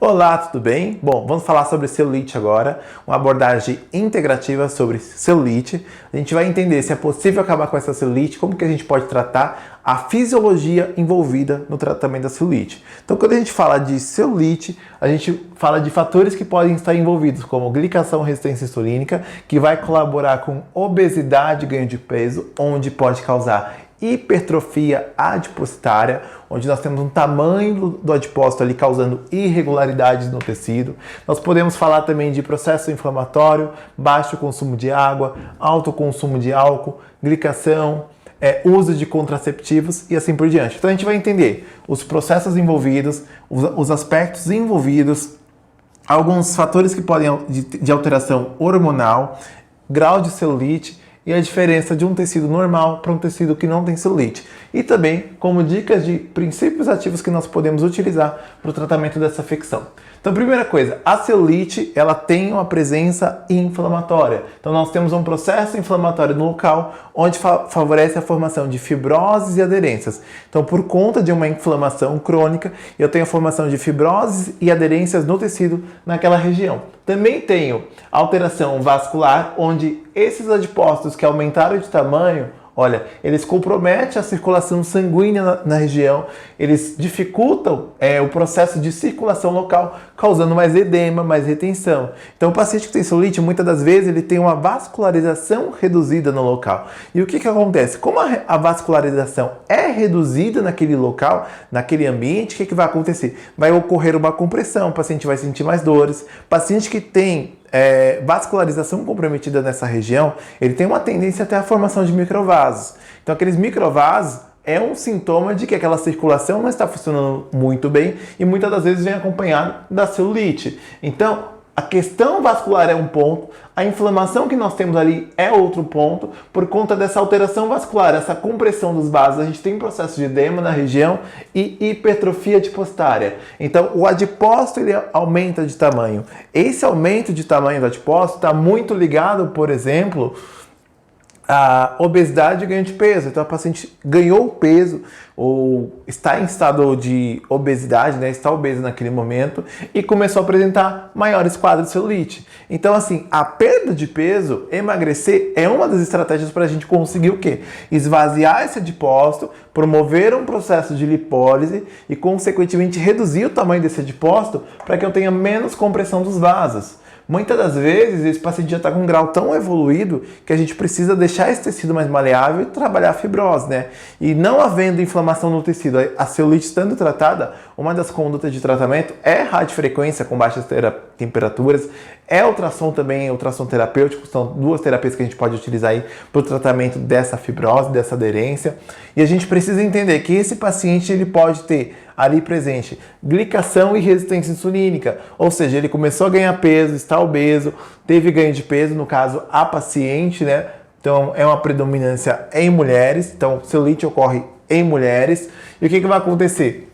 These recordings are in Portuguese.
Olá, tudo bem? Bom, vamos falar sobre celulite agora, uma abordagem integrativa sobre celulite. A gente vai entender se é possível acabar com essa celulite, como que a gente pode tratar a fisiologia envolvida no tratamento da celulite. Então, quando a gente fala de celulite, a gente fala de fatores que podem estar envolvidos, como glicação resistência insulínica, que vai colaborar com obesidade e ganho de peso, onde pode causar hipertrofia adipositária, onde nós temos um tamanho do adipócito ali causando irregularidades no tecido. Nós podemos falar também de processo inflamatório, baixo consumo de água, alto consumo de álcool, glicação, uso de contraceptivos e assim por diante. Então a gente vai entender os processos envolvidos, os aspectos envolvidos, alguns fatores que podem de alteração hormonal, grau de celulite, e a diferença de um tecido normal para um tecido que não tem celulite. E também como dicas de princípios ativos que nós podemos utilizar para o tratamento dessa afecção. Então, primeira coisa, a celulite ela tem uma presença inflamatória. Então, nós temos um processo inflamatório no local onde favorece a formação de fibroses e aderências. Então, por conta de uma inflamação crônica, eu tenho a formação de fibroses e aderências no tecido naquela região. Também tenho alteração vascular, onde esses adipócitos que aumentaram de tamanho, olha, eles comprometem a circulação sanguínea na região, eles dificultam o processo de circulação local, causando mais edema, mais retenção. Então, o paciente que tem celulite, muitas das vezes, ele tem uma vascularização reduzida no local. E o que acontece? Como a vascularização é reduzida naquele local, naquele ambiente, o que vai acontecer? Vai ocorrer uma compressão, o paciente vai sentir mais dores. Paciente que tem vascularização comprometida nessa região, ele tem uma tendência até a formação de microvasos. Então, aqueles microvasos é um sintoma de que aquela circulação não está funcionando muito bem e muitas das vezes vem acompanhado da celulite. Então, a questão vascular é um ponto, a inflamação que nós temos ali é outro ponto, por conta dessa alteração vascular, essa compressão dos vasos, a gente tem processo de edema na região e hipertrofia adipositária. Então, o adipócito ele aumenta de tamanho. Esse aumento de tamanho do adipócito está muito ligado, por exemplo, a obesidade e ganho de peso. Então, a paciente ganhou peso ou está em estado de obesidade, né? Está obesa naquele momento e começou a apresentar maiores quadros de celulite. Então, assim, a perda de peso, emagrecer, é uma das estratégias para a gente conseguir o quê? Esvaziar esse adipócito, promover um processo de lipólise e, consequentemente, reduzir o tamanho desse adipócito para que eu tenha menos compressão dos vasos. Muitas das vezes, esse paciente já está com um grau tão evoluído que a gente precisa deixar esse tecido mais maleável e trabalhar a fibrose, né? E não havendo inflamação no tecido, a celulite estando tratada, uma das condutas de tratamento é radiofrequência com baixas temperaturas, é ultrassom também, ultrassom terapêutico, são duas terapias que a gente pode utilizar aí para o tratamento dessa fibrose, dessa aderência. E a gente precisa entender que esse paciente ele pode ter ali presente glicação e resistência insulínica, ou seja, ele começou a ganhar peso, está obeso, teve ganho de peso, no caso a paciente, né? Então é uma predominância em mulheres, então celulite ocorre em mulheres. E o que vai acontecer?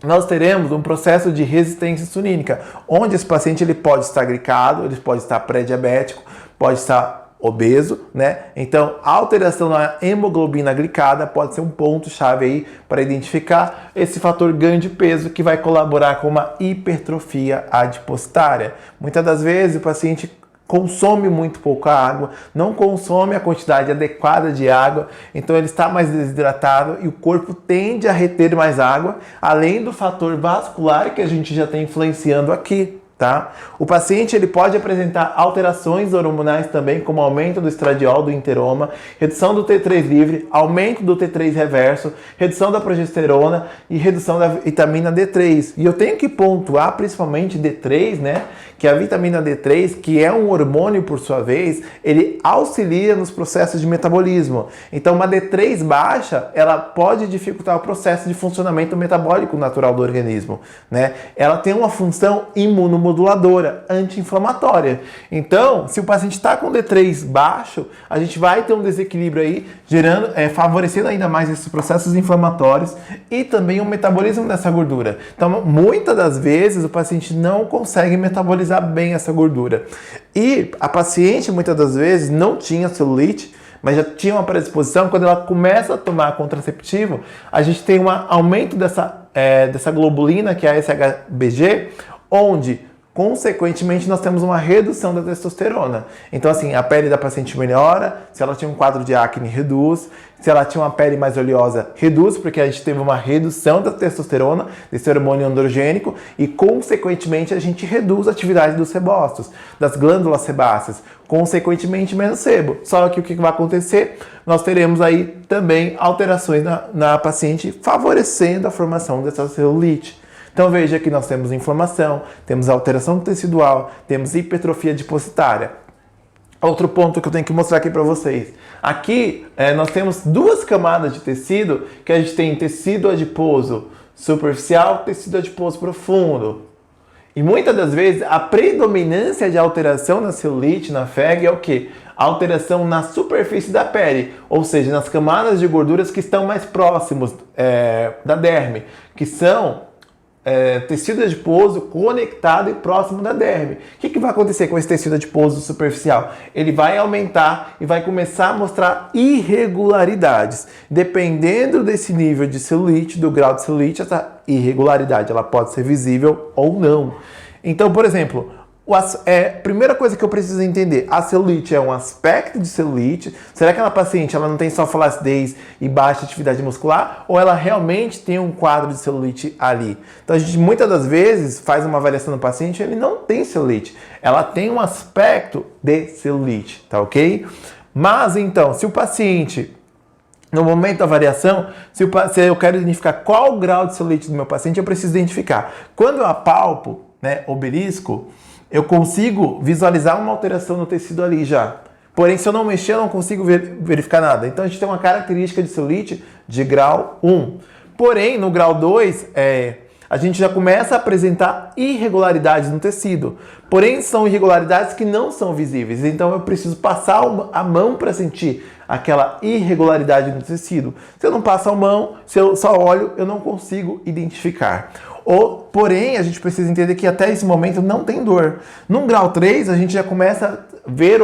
Nós teremos um processo de resistência insulínica, onde esse paciente ele pode estar glicado, ele pode estar pré-diabético, pode estar obeso, né? Então, a alteração na hemoglobina glicada pode ser um ponto-chave aí para identificar esse fator ganho de peso que vai colaborar com uma hipertrofia adipositária. Muitas das vezes o paciente consome muito pouca água, não consome a quantidade adequada de água, então ele está mais desidratado e o corpo tende a reter mais água, além do fator vascular que a gente já tem influenciando aqui. Tá? O paciente ele pode apresentar alterações hormonais também, como aumento do estradiol, do interoma, redução do T3 livre, aumento do T3 reverso, redução da progesterona e redução da vitamina D3. E eu tenho que pontuar principalmente D3, né? Que a vitamina D3, que é um hormônio por sua vez, ele auxilia nos processos de metabolismo. Então uma D3 baixa, ela pode dificultar o processo de funcionamento metabólico natural do organismo, né? Ela tem uma função imunomoduladora, anti-inflamatória. Então, se o paciente está com D3 baixo, a gente vai ter um desequilíbrio aí, gerando, favorecendo ainda mais esses processos inflamatórios e também o metabolismo dessa gordura. Então, muitas das vezes o paciente não consegue metabolizar bem essa gordura. E a paciente muitas das vezes não tinha celulite, mas já tinha uma predisposição. Quando ela começa a tomar contraceptivo, a gente tem um aumento dessa globulina, que é a SHBG, onde, consequentemente, nós temos uma redução da testosterona. Então, assim, a pele da paciente melhora, se ela tinha um quadro de acne, reduz, se ela tinha uma pele mais oleosa, reduz, porque a gente teve uma redução da testosterona, desse hormônio androgênico, e, consequentemente, a gente reduz a atividade dos sebócitos, das glândulas sebáceas, consequentemente, menos sebo. Só que o que vai acontecer? Nós teremos aí também alterações na paciente, favorecendo a formação dessa celulite. Então veja que nós temos inflamação, temos alteração tecidual, temos hipertrofia adipositária. Outro ponto que eu tenho que mostrar aqui para vocês. Aqui nós temos duas camadas de tecido, que a gente tem tecido adiposo superficial, tecido adiposo profundo. E muitas das vezes a predominância de alteração na celulite, na FEG, é o quê? A alteração na superfície da pele, ou seja, nas camadas de gorduras que estão mais próximos da derme, que são tecido adiposo conectado e próximo da derme. O que vai acontecer com esse tecido adiposo superficial? Ele vai aumentar e vai começar a mostrar irregularidades. Dependendo desse nível de celulite, do grau de celulite, essa irregularidade ela pode ser visível ou não. Então, por exemplo, primeira coisa que eu preciso entender, a celulite é um aspecto de celulite? Será que aquela paciente ela não tem só flacidez e baixa atividade muscular? Ou ela realmente tem um quadro de celulite ali? Então a gente muitas das vezes faz uma avaliação do paciente e ele não tem celulite. Ela tem um aspecto de celulite, tá ok? Mas então, se o paciente... No momento da avaliação, se eu quero identificar qual o grau de celulite do meu paciente, eu preciso identificar. Quando eu apalpo, obelisco, eu consigo visualizar uma alteração no tecido ali já. Porém, se eu não mexer, eu não consigo verificar nada. Então, a gente tem uma característica de celulite de grau 1. Porém, no grau 2, a gente já começa a apresentar irregularidades no tecido. Porém, são irregularidades que não são visíveis. Então, eu preciso passar a mão para sentir aquela irregularidade no tecido. Se eu não passo a mão, se eu só olho, eu não consigo identificar. Porém, a gente precisa entender que até esse momento não tem dor. No grau 3, a gente já começa a ver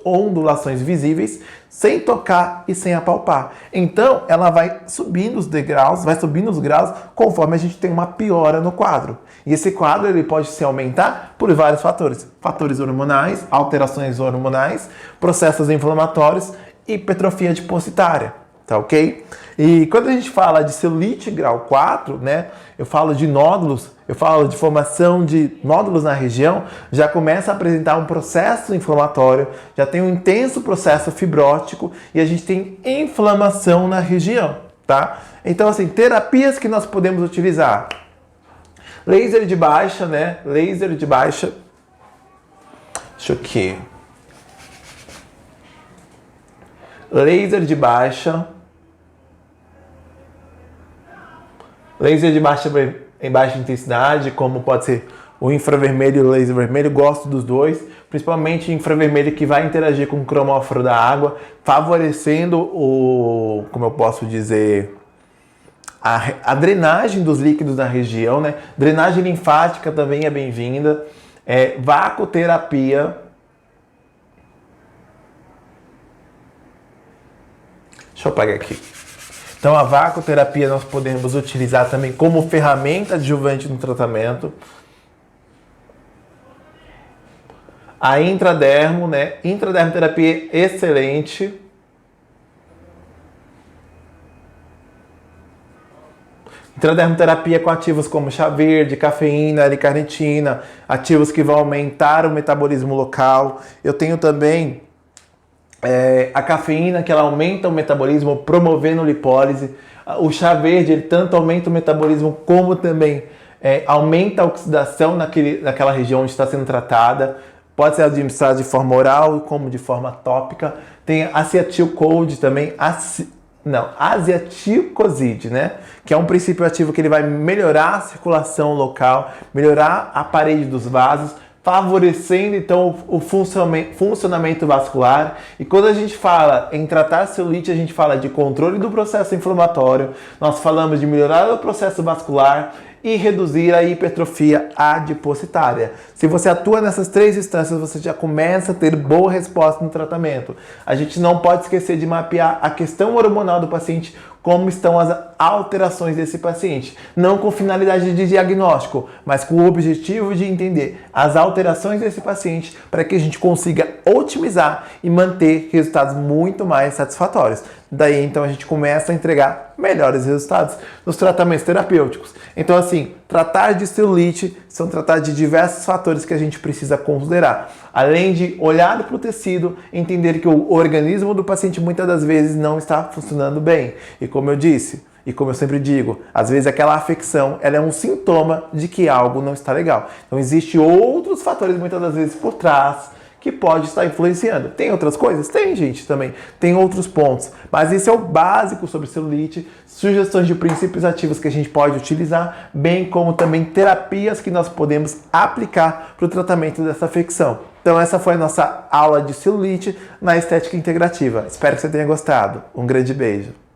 ondulações visíveis sem tocar e sem apalpar. Então, ela vai subindo os degraus, vai subindo os graus conforme a gente tem uma piora no quadro. E esse quadro ele pode se aumentar por vários fatores. Fatores hormonais, alterações hormonais, processos inflamatórios e hipertrofia adipositária. Tá ok? E quando a gente fala de celulite grau 4, eu falo de nódulos, eu falo de formação de nódulos na região, já começa a apresentar um processo inflamatório, já tem um intenso processo fibrótico e a gente tem inflamação na região, tá? Então, assim, terapias que nós podemos utilizar. Laser de baixa, Laser de baixa. Deixa eu aqui. Laser de baixa. Laser de baixa intensidade, como pode ser o infravermelho e o laser vermelho, gosto dos dois, principalmente o infravermelho que vai interagir com o cromóforo da água, favorecendo como eu posso dizer, a drenagem dos líquidos na região, Drenagem linfática também é bem-vinda, vacoterapia. Deixa eu apagar aqui. Então, a vacoterapia nós podemos utilizar também como ferramenta adjuvante no tratamento. A intradermo, intradermoterapia excelente. Intradermoterapia com ativos como chá verde, cafeína, L-carnitina, ativos que vão aumentar o metabolismo local. Eu tenho também a cafeína, que ela aumenta o metabolismo, promovendo lipólise. O chá verde, ele tanto aumenta o metabolismo, como também aumenta a oxidação naquela região onde está sendo tratada. Pode ser administrado de forma oral, como de forma tópica. Tem acetilcolide também, aziatilcoside, que é um princípio ativo que ele vai melhorar a circulação local, melhorar a parede dos vasos, favorecendo então o funcionamento vascular. E quando a gente fala em tratar celulite, a gente fala de controle do processo inflamatório, nós falamos de melhorar o processo vascular e reduzir a hipertrofia adipositária. Se você atua nessas três instâncias, você já começa a ter boa resposta no tratamento. A gente não pode esquecer de mapear a questão hormonal do paciente, como estão alterações desse paciente, não com finalidade de diagnóstico, mas com o objetivo de entender as alterações desse paciente para que a gente consiga otimizar e manter resultados muito mais satisfatórios. Daí então a gente começa a entregar melhores resultados nos tratamentos terapêuticos. Então assim, tratar de celulite são tratar de diversos fatores que a gente precisa considerar. Além de olhar para o tecido, entender que o organismo do paciente muitas das vezes não está funcionando bem. E como eu disse, e como eu sempre digo, às vezes aquela afecção ela é um sintoma de que algo não está legal. Então existem outros fatores muitas das vezes por trás que pode estar influenciando. Tem outras coisas? Tem, gente, também. Tem outros pontos. Mas esse é o básico sobre celulite, sugestões de princípios ativos que a gente pode utilizar, bem como também terapias que nós podemos aplicar para o tratamento dessa afecção. Então essa foi a nossa aula de celulite na estética integrativa. Espero que você tenha gostado. Um grande beijo.